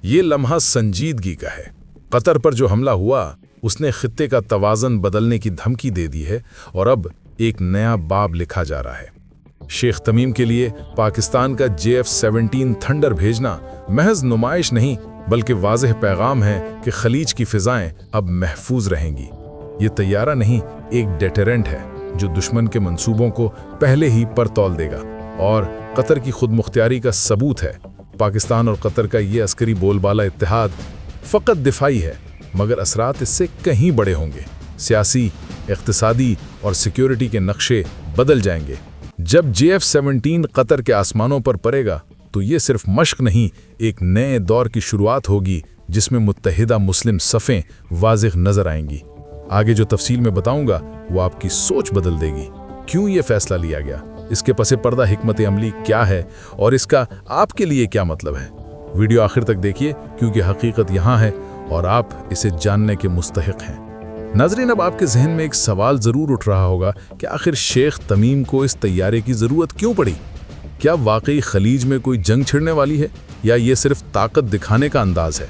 یہ لمحہ سنجیدگی کا ہے۔ قطر پر جو حملہ ہوا اس نے خطے کا توازن بدلنے کی دھمکی دے دی ہے اور اب ایک نیا باب لکھا جا رہا ہے۔ شیخ تمیم کے لیے پاکستان کا JF-17 تھنڈر بھیجنا محض نمائش نہیں بلکہ واضح پیغام ہے کہ خلیج کی فضائیں اب محفوظ رہیں گی۔ یہ طیارہ نہیں، ایک ڈیٹرنٹ ہے جو دشمن کے منصوبوں کو پہلے ہی پر تول دے گا اور قطر کی خود مختاری کا ثبوت ہے۔ پاکستان اور قطر کا یہ عسکری بول بالا اتحاد فقط دفاعی ہے مگر اثرات اس سے کہیں بڑے ہوں گے۔ سیاسی، اقتصادی اور سیکیورٹی کے نقشے بدل جائیں گے۔ جب JF-17 قطر کے آسمانوں پر پڑے گا تو یہ صرف مشق نہیں، ایک نئے دور کی شروعات ہوگی جس میں متحدہ مسلم صفیں واضح نظر آئیں گی۔ آگے جو تفصیل میں بتاؤں گا وہ آپ کی سوچ بدل دے گی۔ کیوں یہ فیصلہ لیا گیا، اس کے پس پردہ حکمت عملی کیا ہے اور اس کا آپ کے لیے کیا مطلب ہے؟ ویڈیو آخر تک دیکھیے کیونکہ حقیقت یہاں ہے اور آپ اسے جاننے کے مستحق ہیں۔ ناظرین، اب آپ کے ذہن میں ایک سوال ضرور اٹھ رہا ہوگا کہ آخر شیخ تمیم کو اس طیارے کی ضرورت کیوں پڑی؟ کیا واقعی خلیج میں کوئی جنگ چھڑنے والی ہے یا یہ صرف طاقت دکھانے کا انداز ہے؟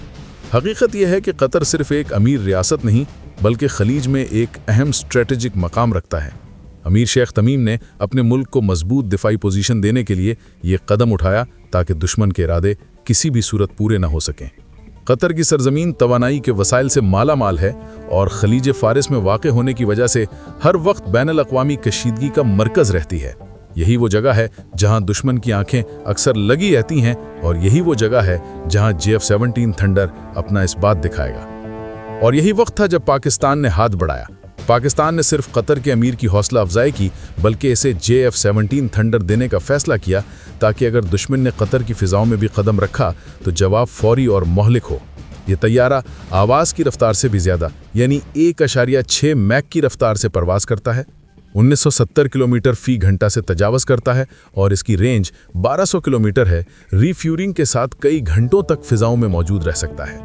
حقیقت یہ ہے کہ قطر صرف ایک امیر ریاست نہیں بلکہ خلیج میں ایک اہم اسٹریٹجک مقام رکھتا ہے۔ امیر شیخ تمیم نے اپنے ملک کو مضبوط دفاعی پوزیشن دینے کے لیے یہ قدم اٹھایا تاکہ دشمن کے ارادے کسی بھی صورت پورے نہ ہو سکیں۔ قطر کی سرزمین توانائی کے وسائل سے مالا مال ہے اور خلیج فارس میں واقع ہونے کی وجہ سے ہر وقت بین الاقوامی کشیدگی کا مرکز رہتی ہے۔ یہی وہ جگہ ہے جہاں دشمن کی آنکھیں اکثر لگی رہتی ہیں اور یہی وہ جگہ ہے جہاں JF-17 تھنڈر اپنا اس بات دکھائے گا۔ اور یہی وقت تھا جب پاکستان نے ہاتھ بڑھایا۔ پاکستان نے صرف قطر کے امیر کی حوصلہ افزائی کی بلکہ اسے JF-17 تھنڈر دینے کا فیصلہ کیا تاکہ اگر دشمن نے قطر کی فضاؤں میں بھی قدم رکھا تو جواب فوری اور مہلک ہو۔ یہ طیارہ آواز کی رفتار سے بھی زیادہ یعنی 1.6 میک کی رفتار سے پرواز کرتا ہے، 1970 کلومیٹر فی گھنٹہ سے تجاوز کرتا ہے اور اس کی رینج 1200 کلومیٹر ہے۔ ری فیورنگ کے ساتھ کئی گھنٹوں تک فضاؤں میں موجود رہ سکتا ہے۔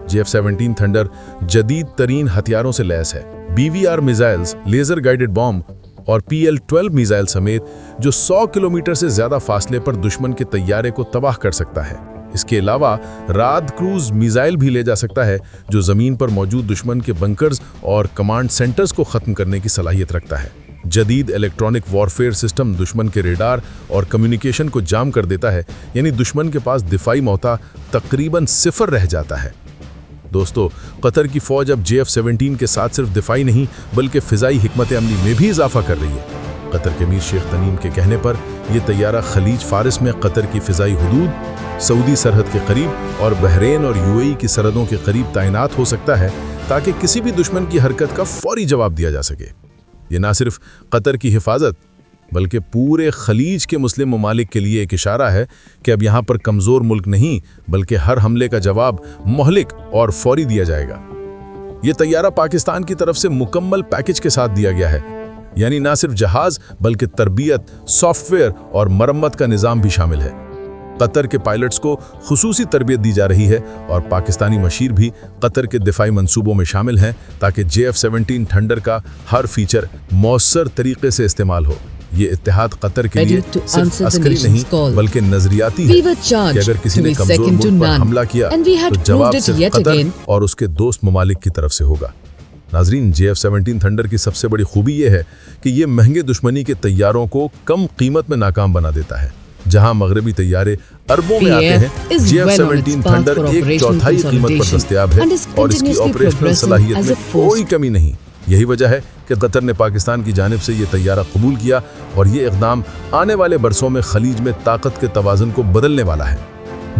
JF-17 تھنڈر جدید ترین ہتھیاروں سے لیس ہے۔ BVR میزائلز، لیزر گائیڈڈ بام اور PL-12 میزائل سمیت جو 100 کلومیٹر سے زیادہ فاصلے پر دشمن کے طیارے کو تباہ کر سکتا ہے۔ اس کے علاوہ راد کروز میزائل بھی لے جا سکتا ہے جو زمین پر موجود دشمن کے بنکرز اور کمانڈ سینٹرز کو ختم کرنے کی صلاحیت رکھتا ہے۔ جدید الیکٹرانک وارفیئر سسٹم دشمن کے ریڈار اور کمیونیکیشن کو جام کر دیتا ہے، یعنی دشمن کے پاس دفاعی موقع تقریباً 0 رہ جاتا ہے۔ دوستو، قطر کی فوج اب JF-17 کے ساتھ صرف دفاعی نہیں بلکہ فضائی حکمت عملی میں بھی اضافہ کر رہی ہے۔ قطر کے امیر شیخ تمیم کے کہنے پر یہ طیارہ خلیج فارس میں قطر کی فضائی حدود، سعودی سرحد کے قریب اور بحرین اور UAE کی سرحدوں کے قریب تعینات ہو سکتا ہے تاکہ کسی بھی دشمن کی حرکت کا فوری جواب دیا جا سکے۔ یہ نہ صرف قطر کی حفاظت بلکہ پورے خلیج کے مسلم ممالک کے لیے ایک اشارہ ہے کہ اب یہاں پر کمزور ملک نہیں بلکہ ہر حملے کا جواب مہلک اور فوری دیا جائے گا۔ یہ طیارہ پاکستان کی طرف سے مکمل پیکج کے ساتھ دیا گیا ہے، یعنی نہ صرف جہاز بلکہ تربیت، سافٹ ویئر اور مرمت کا نظام بھی شامل ہے۔ قطر کے پائلٹس کو خصوصی تربیت دی جا رہی ہے اور پاکستانی مشیر بھی قطر کے دفاعی منصوبوں میں شامل ہیں تاکہ JF-17 تھنڈر کا ہر فیچر مؤثر طریقے سے استعمال ہو۔ یہ اتحاد قطر کے لیے صرف عسکری نہیں بلکہ نظریاتی ہے کہ اگر کسی نے کمزور ملک پر حملہ کیا تو جواب صرف قطر اور اس کے دوست ممالک کی طرف سے ہوگا۔ ناظرین، JF-17 تھنڈر کی سب سے بڑی خوبی یہ ہے کہ یہ مہنگے دشمنی کے طیاروں کو کم قیمت میں ناکام بنا دیتا ہے۔ جہاں مغربی طیارے اربوں میں آتے ہیں، JF-17 تھنڈر 1/4 قیمت پر دستیاب ہے اور اس کی آپریشنل صلاحیت میں کوئی کمی نہیں۔ یہی وجہ ہے کہ قطر نے پاکستان کی جانب سے یہ طیارہ قبول کیا اور یہ اقدام آنے والے برسوں میں خلیج میں طاقت کے توازن کو بدلنے والا ہے۔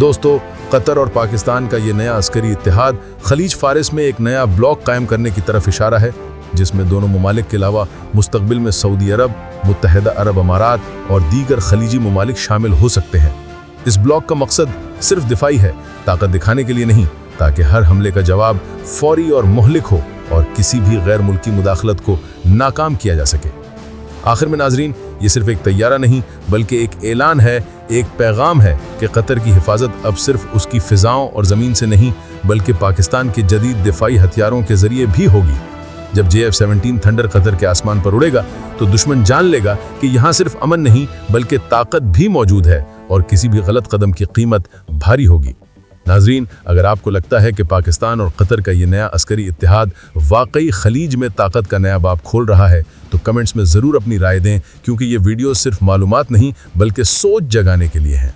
دوستو، قطر اور پاکستان کا یہ نیا عسکری اتحاد خلیج فارس میں ایک نیا بلاک قائم کرنے کی طرف اشارہ ہے جس میں دونوں ممالک کے علاوہ مستقبل میں سعودی عرب، متحدہ عرب امارات اور دیگر خلیجی ممالک شامل ہو سکتے ہیں۔ اس بلاک کا مقصد صرف دفاعی ہے، طاقت دکھانے کے لیے نہیں، تاکہ ہر حملے کا جواب فوری اور مہلک ہو اور کسی بھی غیر ملکی مداخلت کو ناکام کیا جا سکے۔ آخر میں ناظرین، یہ صرف ایک طیارہ نہیں بلکہ ایک اعلان ہے، ایک پیغام ہے کہ قطر کی حفاظت اب صرف اس کی فضاؤں اور زمین سے نہیں بلکہ پاکستان کے جدید دفاعی ہتھیاروں کے ذریعے بھی ہوگی۔ جب JF-17 تھنڈر قطر کے آسمان پر اڑے گا تو دشمن جان لے گا کہ یہاں صرف امن نہیں بلکہ طاقت بھی موجود ہے اور کسی بھی غلط قدم کی قیمت بھاری ہوگی۔ ناظرین، اگر آپ کو لگتا ہے کہ پاکستان اور قطر کا یہ نیا عسکری اتحاد واقعی خلیج میں طاقت کا نیا باب کھول رہا ہے تو کمنٹس میں ضرور اپنی رائے دیں، کیونکہ یہ ویڈیو صرف معلومات نہیں بلکہ سوچ جگانے کے لیے ہیں۔